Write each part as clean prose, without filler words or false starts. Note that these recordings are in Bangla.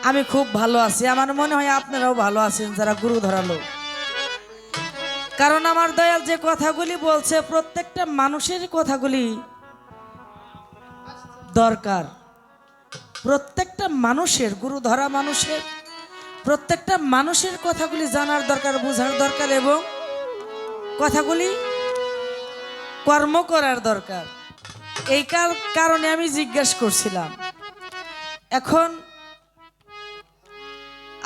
আমি খুব ভালো আছি। আমার মনে হয় আপনারাও ভালো আছেন যারা গুরু ধরালো। কারণ আমার দয়াল যে কথাগুলি বলছে প্রত্যেকটা মানুষের কথাগুলি দরকার। প্রত্যেকটা মানুষের, গুরু ধরা মানুষের, প্রত্যেকটা মানুষের কথাগুলি জানার দরকার, বোঝার দরকার এবং কথাগুলি কর্ম করার দরকার। এই কারণে আমি জিজ্ঞাসা করছিলাম। এখন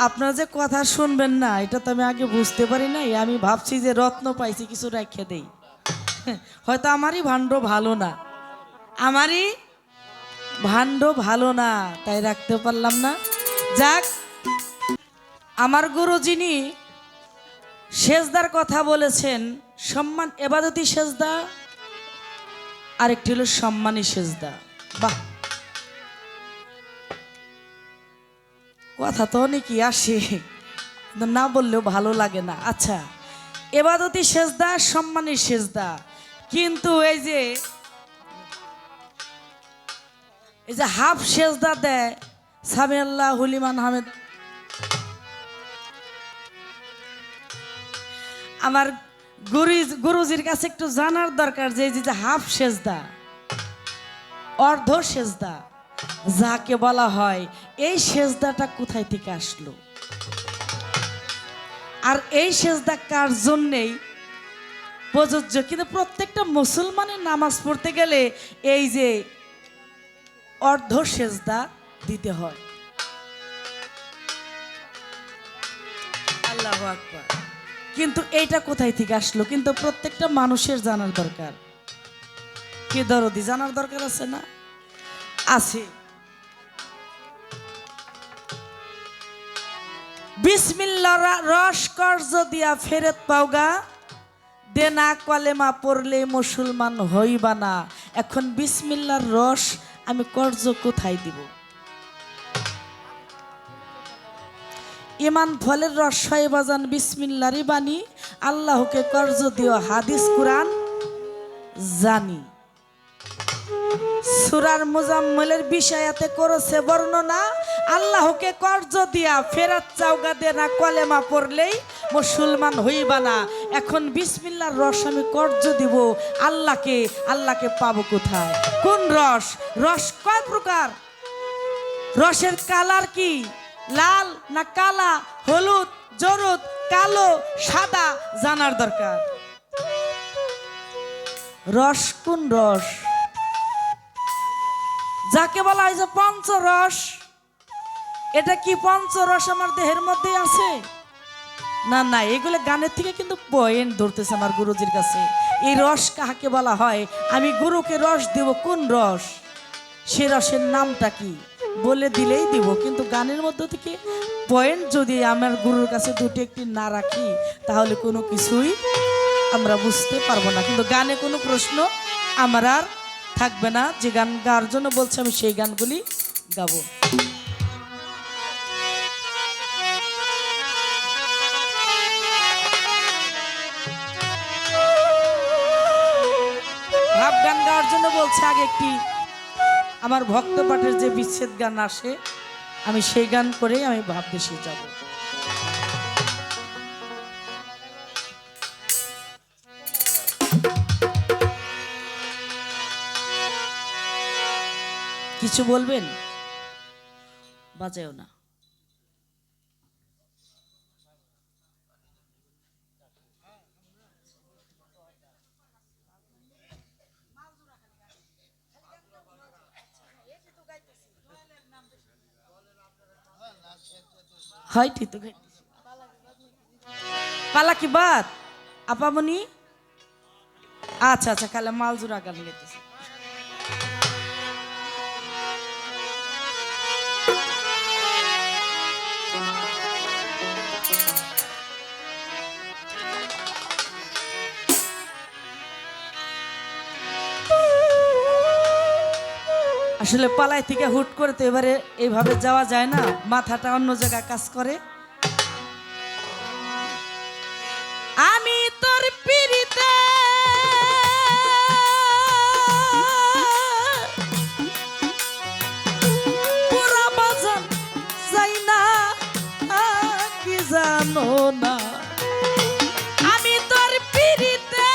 আপনারা যে কথা শুনবেন না এটা তো আমি আগে বুঝতে পারি নাই। আমি ভাবছি যে রত্ন পাইছি কিছু রেখে দেই। হয়তো আমারই ভাণ্ড ভালো না, আমারই ভাণ্ড ভালো না, তাই রাখতে পারলাম না। যাক, আমার গুরু যিনি সেজদার কথা বলেছেন, সম্মান এবাদতি সেজদা, আরেকটি হলো সম্মানী সেজদা। বাহ, কথা তো অনেকই আসে, না বললেও ভালো লাগে না। আচ্ছা, এবাদতি সেজদা, সম্মানী সেজদা, কিন্তু এই যে হাফ সেজদা দেয় সামি আল্লাহ হুলিমান হামেদ, আমার গুরুজির কাছে একটু জানার দরকার যে এই যে হাফ সেজদা, অর্ধ সেজদা যাকে বলা হয়, এই সেজদাটা কোথায় থেকে আসলো, আর এই সেজদা কার জন্যেই প্রযোজ্য। কিন্তু প্রত্যেকটা মুসলমানের নামাজ পড়তে গেলে এই যে অর্ধ সেজদা দিতে হয়। আল্লাহু আকবার। কিন্তু এইটা কোথায় থেকে আসলো কিন্তু প্রত্যেকটা মানুষের জানার দরকার। কি দরদি জানার দরকার আছে না? আছে। বিসমিল্লাহ রস কর্জ দিয়া ফেরত পাওগা, দেনা কলেমা পড়লে মুসলমান হইবা না। এখন বিসমিল্লাহর রস আমি কর্জ কোথায় দিব? ইমান ফলের রস হয় বাজান বিসমিল্লাহরই বাণী, আল্লাহকে কর্জ দিও হাদিস কুরআন জানি। সূরার মুজাম্মিলের বিষয়াতে করেছে বর্ণনা, আল্লাহকে কর্জ দিয়া ফেরত চাওগা দেনা কলেমা পড়লেই মুসলমান হইবা না। এখন বিসমিল্লাহর রস আমি কর্জ দিব আল্লাহকে, আল্লাহকে পাবো কোথায়? কোন রস? রস কয় প্রকার? রসের কালার কি? লাল না কালা, হলুদ, জরুদ, কালো, সাদা জানার দরকার। রস কোন রস? যাকে বলা হয় যে পঞ্চরস, এটা কি পঞ্চরস আমার দেহের মধ্যে আছে? না না, এগুলো গানের থেকে কিন্তু পয়েন্ট ধরতেছে আমার গুরুজির কাছে। এই রস কাহাকে বলা হয়? আমি গুরুকে রস দেব, কোন রস, সে রসের নামটা কি বলে দিলেই দিব, কিন্তু গানের মধ্যে থেকে পয়েন্ট যদি আমার গুরুর কাছে দুটি একটি না রাখি তাহলে কোনো কিছুই আমরা বুঝতে পারবো না। কিন্তু গানে কোনো প্রশ্ন আমার আর থাকবে না। যে গান গাওয়ার জন্য বলছে আমি সেই গানগুলি গাবো। ভাব গান গাওয়ার জন্য বলছে আগে একটি আমার ভক্ত পাঠের যে বিচ্ছেদ গান আসে, আমি সেই গান করেই আমি ভাব দেশে যাব। কিছু বলবেন? বাজায়ও না। হয় ঠিক তো পালা কি বাদ আপামনি? আচ্ছা আচ্ছা, কালে মালজুরা গান গেতেছে। আসলে পালাই থেকে হুট করে তো এবারে এইভাবে যাওয়া যায় না, মাথাটা অন্য জায়গায় কাজ করে। আমি তোর পিরিতে পুরা বাজান যাই না জানো না আমি তোর পিরিতে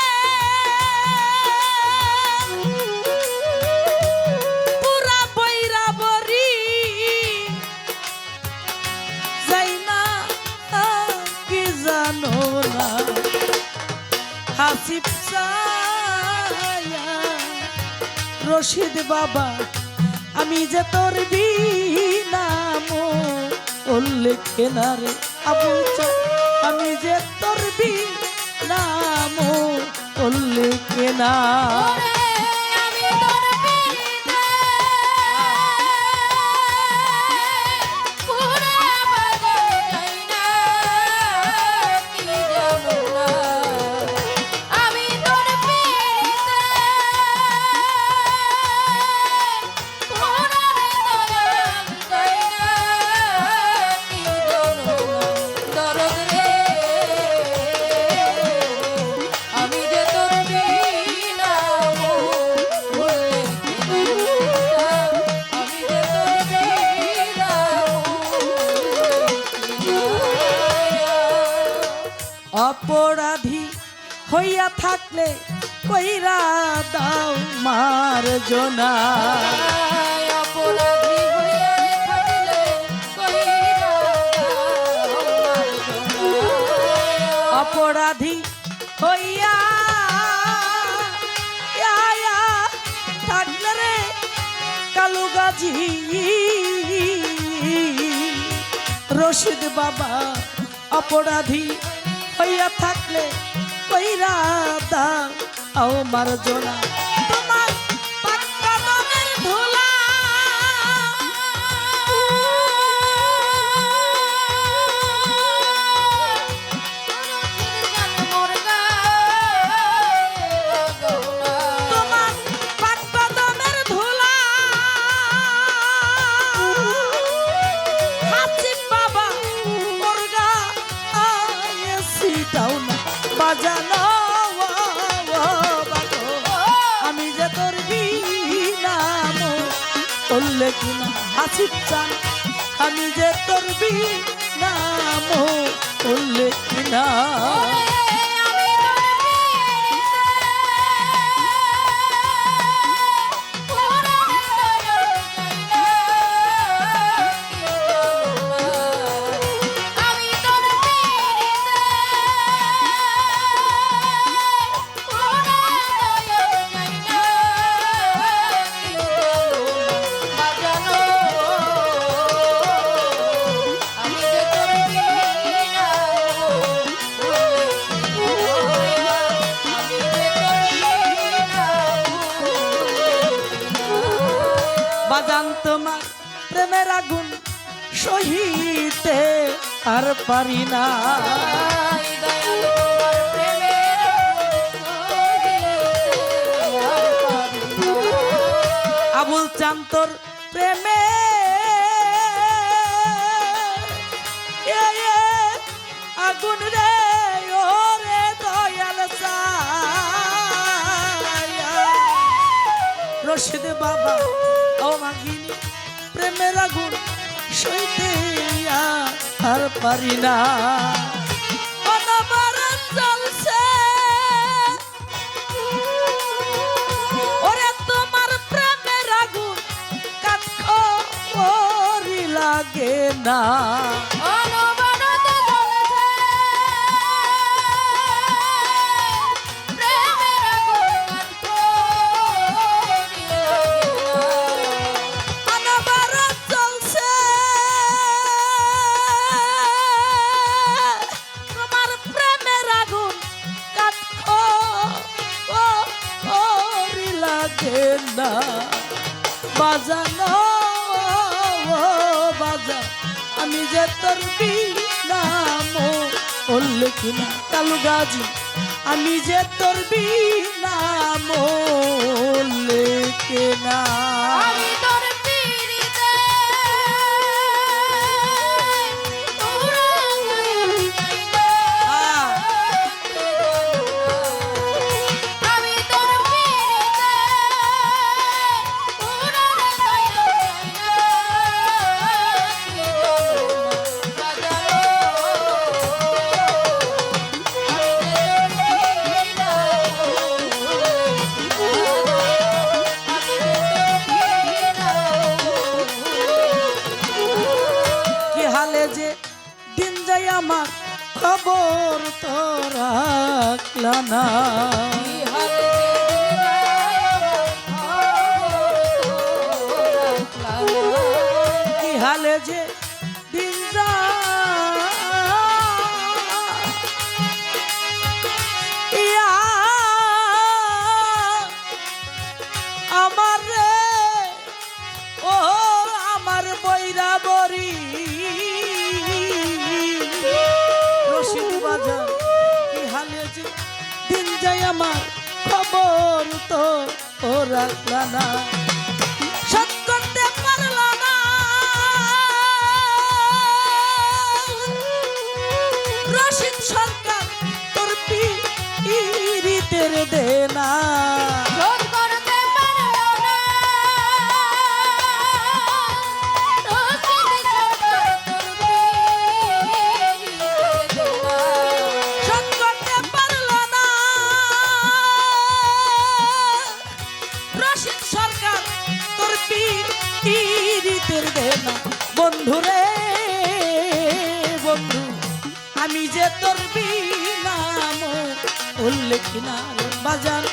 পুরা বৈরা বরি যাই না কি জানো না হাসিব রশিদ বাবা আমি যে তোর বিনাম উল্লেখ না রে আবুল চাঁদ আমি যে তোর বিনাম উল্লেখ না অপরাধী হইয়া থাকলে কইরা দাও মার্জনা অপরাধী হইয়া থাকলে কইরা দাও মার্জনা অপরাধী হইয়া থাকলে রে কালু গাজী রশিদ বাবা অপরাধী হইয়া থাকলে কইরা দাও মার্জনা তোমার পাক কদমের ধুলা তোমার পাক কদমের ধুলা হাসিব বাবা মুরগা সিটাও না বাজানো আমি যে তোর বিনাম উল্লেখ না হাসিব চান আমি যে তোর বিনাম উল্লেখ না বাজান তোমার প্রেমের আগুন সহিতে আর পারি না আবুল চাঁদ তোর প্রেমে আগুন রে ওরে দয়াল রশিদ বাবা ও মাগিনী প্রেমের আগুন সইতে আর পারি না অনবরত জ্বলছে ওরে তোমার প্রেমের আগুন কাঠখড়ি লাগে না বাজানো বাজা আমি যে তোর বিনাম উল্লেখ না কালু গাজী আমি যে তোর বিনাম উল্লেখ না যে দিন যাই আমার খবর তো রাখলা না। কি হালে যে দিন যায় কি হালে যে দিন যা আমার রে ও আমার বৈরা বরি রশিদ বাজার কি হালে যে দিন যায় আমার খবর তো ও রাখলা না। শোধ করতে পারলা না রশিদ সরকার তোর পীড়িতের দেনা। শোধ করতে পারলো না রশিদ সরকার তোর পীড়িতের দেনা। শোধ করতে পারলা না রশিদ সরকার তোর পীড়িতের দেনা। বন্ধুরে বন্ধু আমি যে তোর বিনাম উল্লেখ না বাজার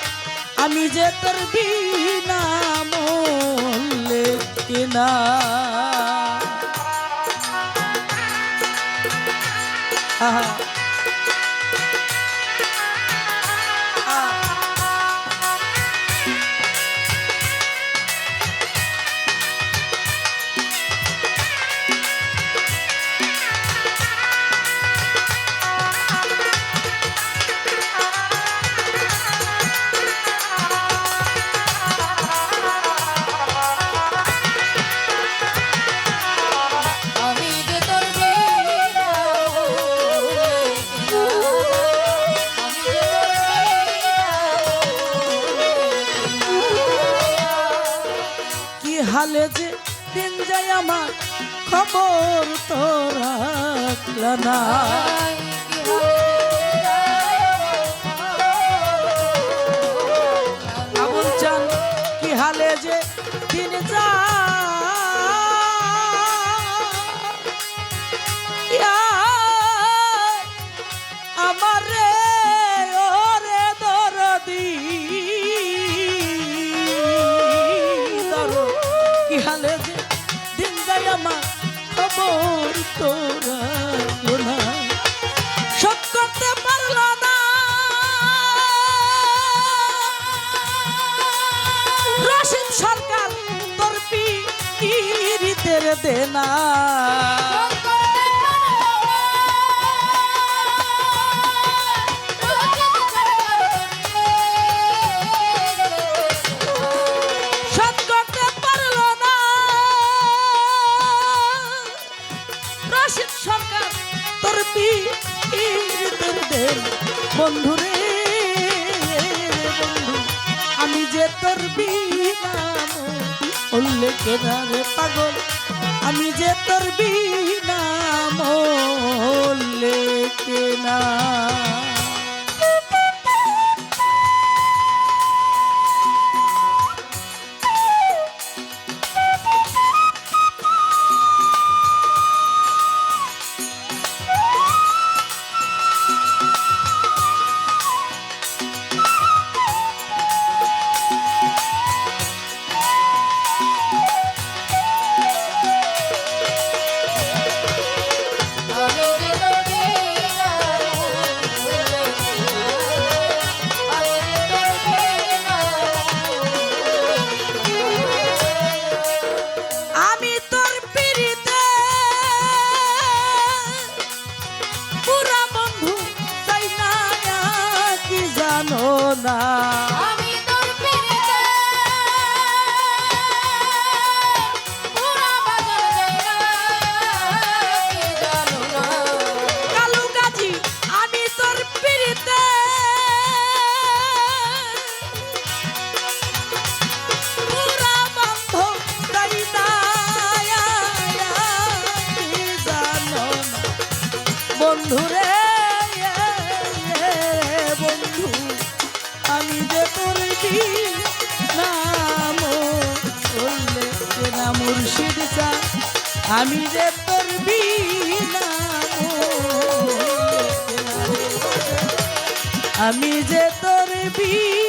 আমি যে তোর বিনাম উল্লেখ না। আহা আমি যে তোর বিনা আমি যে তোর কি হালে যে দিন যায় আমার খবর তো রাখলা না। আবুল চান কি হালে যে দিন যায় আমার রে ওরে দরদি কি হালে যে দিন যায় আমার খবর তো রাখলো না। শোধ করতে পারলো না রশিদ সরকার তোর পীড়িতের দেনা। শোধ করতে পারলো না রশিদ সরকার তোর পীড়িতের দেনা। বন্ধুরে বন্ধু আমি যে তোর বিনাম উল্লেখ না রে পাগল আমি যে তোর বিনাম উল্লেখ না। না আমি তোর পিরিতে পুরা বাজার যাই না কি জানো না কালু গাজী আমি তোর পিরিতে পুরা বন্ধ তাই না কি জানো না বন্ধুরে বন্ধু আমি যে তোর নাম বললে না মুর্শিদ চা আমি যে তোর আমি যে তোর বীর